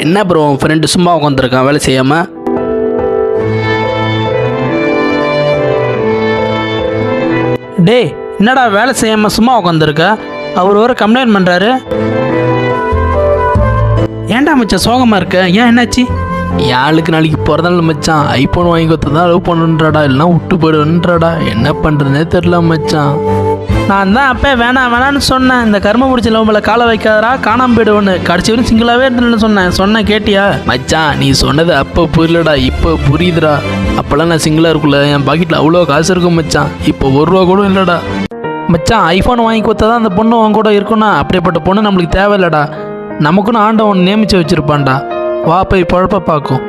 என்ன ப்ரோ உன் ஃப்ரெண்டு சும்மா உட்காந்துருக்கான் வேலை செய்யாமல்? டேய் என்னடா வேலை செய்யாமல் சும்மா உட்காந்துருக்க? அவர் ஒரு கம்ப்ளைண்ட் பண்ணுறாரு. ஏன்டா மச்சான் சோகமாக இருக்க? ஏன் என்னாச்சு? என் ஆளுக்கு நாளைக்கு பிறந்தாலும் மச்சான் ஐஃபோன் வாங்கி கொடுத்தா தான் லவ் பண்ணுன்றாடா, இல்லைனா விட்டு போயிடுன்றாடா. என்ன பண்ணுறதுனே தெரில மச்சான். நான் தான் அப்போ வேணான்னு சொன்னேன். இந்த கர்ம பிடிச்ச லவ் மேலே காலை வைக்காதரா, காணாமல் போயிடுவோன்னு. கடைசி வரைக்கும் சிங்கிளாகவே இருந்தேன்னு சொன்னேன் கேட்டியா? மச்சான் நீ சொன்னது அப்போ புரியலடா, இப்போ புரியுதுடா. அப்போல்லாம் நான் சிங்கிளாக இருக்குல்ல, என் பாக்கெட்டில் அவ்வளோ காசு இருக்கும் மச்சான். இப்போ 1 ரூபா கூட இல்லைடா மச்சான். ஐஃபோன் வாங்கி கொடுத்தா தான் அந்த பொண்ணு அவன் கூட இருக்குன்னா, அப்படிப்பட்ட பொண்ணு நம்மளுக்கு தேவையில்லடா. நமக்குன்னு ஆண்டவன் நியமித்து வச்சுருப்பான்டா. வா போய் பொழப்ப பார்க்கும்.